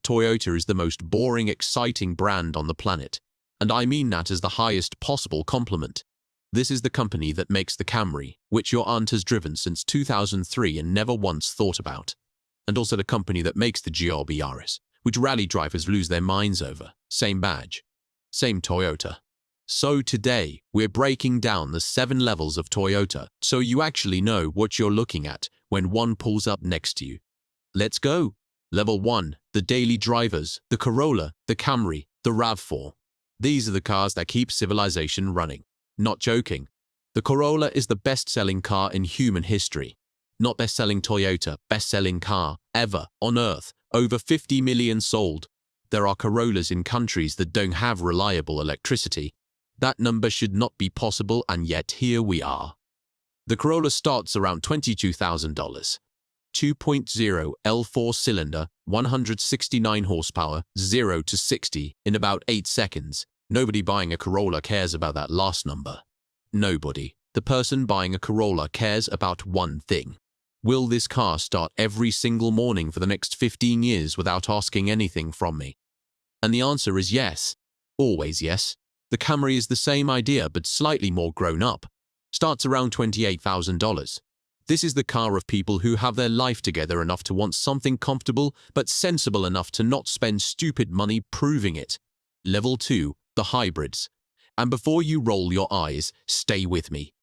Toyota is the most boring, exciting brand on the planet. And I mean that as the highest possible compliment. This is the company that makes the Camry, which your aunt has driven since 2003 and never once thought about. And also the company that makes the Yaris, which rally drivers lose their minds over. Same badge. Same Toyota. So today, we're breaking down the 7 levels of Toyota so you actually know what you're looking at when one pulls up next to you. Let's go! Level 1. The daily drivers, the Corolla, the Camry, the RAV4. These are the cars that keep civilization running. Not joking. The Corolla is the best-selling car in human history. Not best-selling Toyota, best-selling car ever on Earth. Over 50 million sold. There are Corollas in countries that don't have reliable electricity. That number should not be possible, and yet here we are. The Corolla starts around $22,000. 2.0 L4 cylinder, 169 horsepower, 0 to 60 in about 8 seconds. Nobody buying a Corolla cares about that last number. Nobody. The person buying a Corolla cares about one thing. Will this car start every single morning for the next 15 years without asking anything from me? And the answer is yes. Always yes. The Camry is the same idea but slightly more grown up. Starts around $28,000. This is the car of people who have their life together enough to want something comfortable but sensible enough to not spend stupid money proving it. Level 2. The hybrids. And before you roll your eyes, stay with me.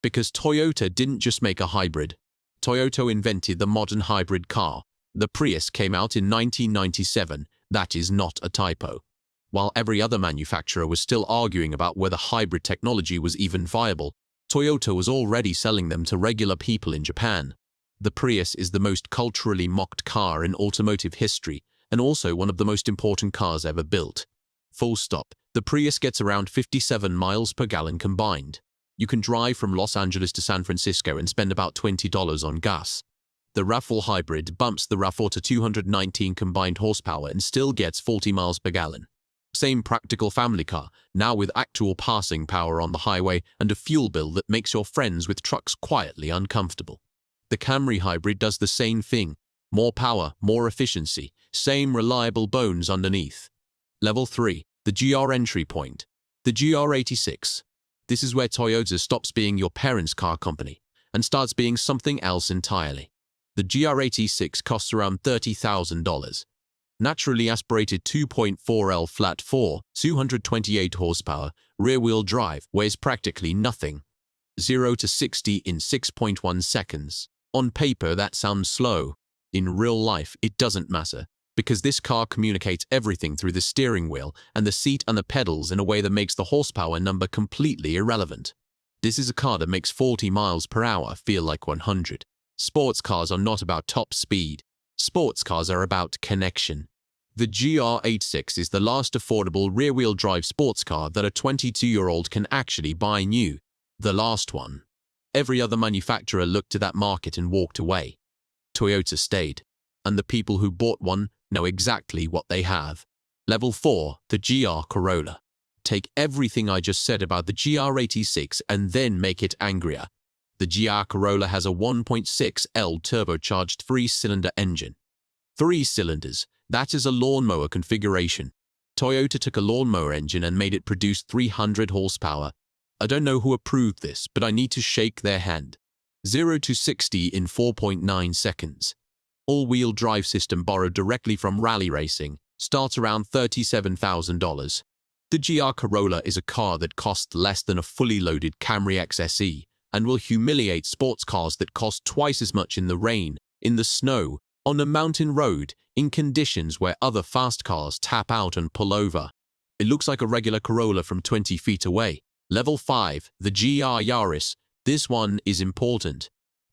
Because Toyota didn't just make a hybrid. Toyota invented the modern hybrid car. The Prius came out in 1997. That is not a typo. While every other manufacturer was still arguing about whether hybrid technology was even viable, Toyota was already selling them to regular people in Japan. The Prius is the most culturally mocked car in automotive history and also one of the most important cars ever built. Full stop. The Prius gets around 57 miles per gallon combined. You can drive from Los Angeles to San Francisco and spend about $20 on gas. The RAV4 hybrid bumps the RAV4 to 219 combined horsepower and still gets 40 miles per gallon. Same practical family car, now with actual passing power on the highway and a fuel bill that makes your friends with trucks quietly uncomfortable. The Camry hybrid does the same thing. More power, more efficiency, same reliable bones underneath. Level 3. The GR entry point. The GR86. This is where Toyota stops being your parents' car company and starts being something else entirely. The GR86 costs around $30,000. Naturally aspirated 2.4L flat 4, 228 horsepower, rear-wheel drive, weighs practically nothing. 0 to 60 in 6.1 seconds. On paper, that sounds slow. In real life, it doesn't matter, because this car communicates everything through the steering wheel and the seat and the pedals in a way that makes the horsepower number completely irrelevant. This is a car that makes 40 miles per hour feel like 100. Sports cars are not about top speed. Sports cars are about connection. The GR86 is the last affordable rear-wheel drive sports car that a 22-year-old can actually buy new. The last one. Every other manufacturer looked to that market and walked away. Toyota stayed. And the people who bought one know exactly what they have. Level 4. The GR Corolla. Take everything I just said about the GR86 and then make it angrier. The GR Corolla has a 1.6L turbocharged 3-cylinder engine. 3 cylinders. That is a lawnmower configuration. Toyota took a lawnmower engine and made it produce 300 horsepower. I don't know who approved this, but I need to shake their hand. 0 to 60 in 4.9 seconds. All-wheel drive system borrowed directly from rally racing. Starts around $37,000. The GR Corolla is a car that costs less than a fully loaded Camry XSE and will humiliate sports cars that cost twice as much in the rain, in the snow, on a mountain road, in conditions where other fast cars tap out and pull over. It looks like a regular Corolla from 20 feet away. Level 5. The GR Yaris. This one is important.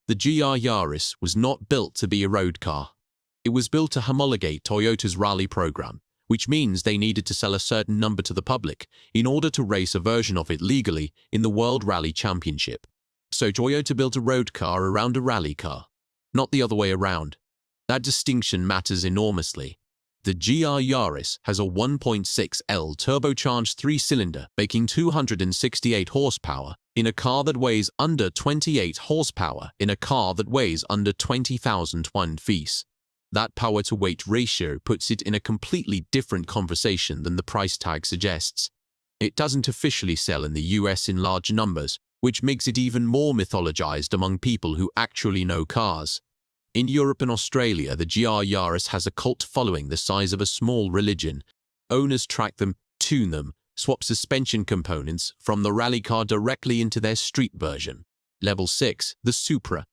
The GR Yaris was not built to be a road car. It was built to homologate Toyota's rally program, which means they needed to sell a certain number to the public in order to race a version of it legally in the World Rally Championship. So Toyota built a road car around a rally car, not the other way around. That distinction matters enormously. The GR Yaris has a 1.6L turbocharged 3-cylinder, making 268 horsepower in a car that weighs under 28 horsepower in a car that weighs under 20,001 feet. That power-to-weight ratio puts it in a completely different conversation than the price tag suggests. It doesn't officially sell in the US in large numbers, which makes it even more mythologized among people who actually know cars. In Europe and Australia, the GR Yaris has a cult following the size of a small religion. Owners track them, tune them, swap suspension components from the rally car directly into their street version. Level 6, the Supra.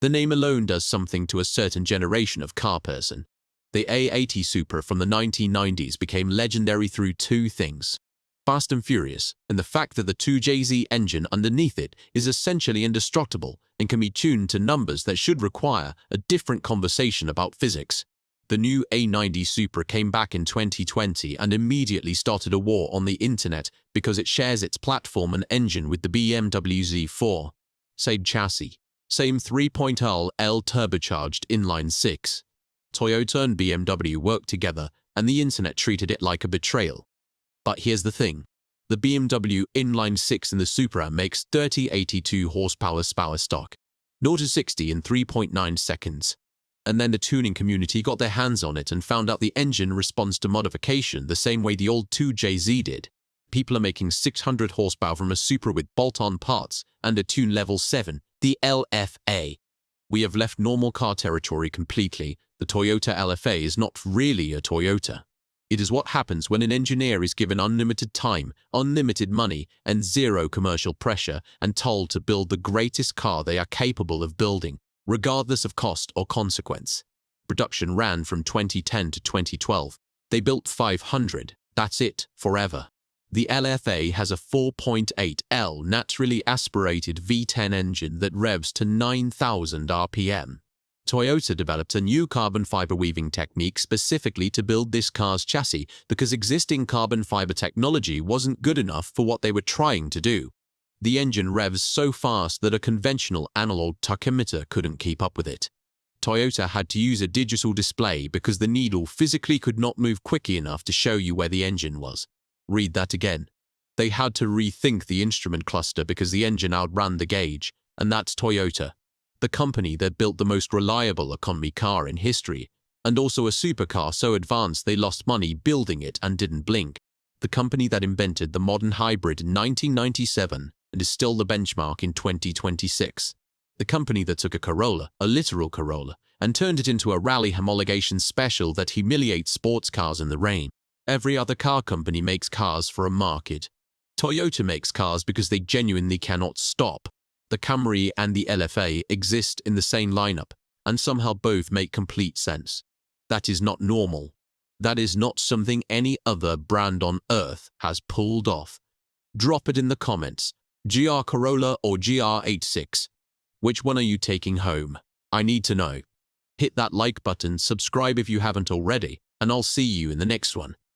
The name alone does something to a certain generation of car person. The A80 Supra from the 1990s became legendary through two things: Fast and Furious, and the fact that the 2JZ engine underneath it is essentially indestructible and can be tuned to numbers that should require a different conversation about physics. The new A90 Supra came back in 2020 and immediately started a war on the internet because it shares its platform and engine with the BMW Z4. Same chassis, same 3.0L turbocharged inline-6. Toyota and BMW worked together and the internet treated it like a betrayal. But here's the thing. The BMW inline-6 in the Supra makes 82 horsepower power stock, 0 to 60 in 3.9 seconds. And then the tuning community got their hands on it and found out the engine responds to modification the same way the old 2JZ did. People are making 600 horsepower from a Supra with bolt-on parts and a tune level 7, the LFA. We have left normal car territory completely. The Toyota LFA is not really a Toyota. It is what happens when an engineer is given unlimited time, unlimited money, and zero commercial pressure and told to build the greatest car they are capable of building, regardless of cost or consequence. Production ran from 2010 to 2012. They built 500. That's it, forever. The LFA has a 4.8L naturally aspirated V10 engine that revs to 9,000 RPM. Toyota developed a new carbon fiber weaving technique specifically to build this car's chassis because existing carbon fiber technology wasn't good enough for what they were trying to do. The engine revs so fast that a conventional analog tachometer couldn't keep up with it. Toyota had to use a digital display because the needle physically could not move quickly enough to show you where the engine was. Read that again. They had to rethink the instrument cluster because the engine outran the gauge, and that's Toyota, the company that built the most reliable economy car in history, and also a supercar so advanced they lost money building it and didn't blink. The company that invented the modern hybrid in 1997 and is still the benchmark in 2026. The company that took a Corolla, a literal Corolla, and turned it into a rally homologation special that humiliates sports cars in the rain. Every other car company makes cars for a market. Toyota makes cars because they genuinely cannot stop. The Camry and the LFA exist in the same lineup, and somehow both make complete sense. That is not normal. That is not something any other brand on earth has pulled off. Drop it in the comments. GR Corolla or GR86? Which one are you taking home? I need to know. Hit that like button, subscribe if you haven't already, and I'll see you in the next one.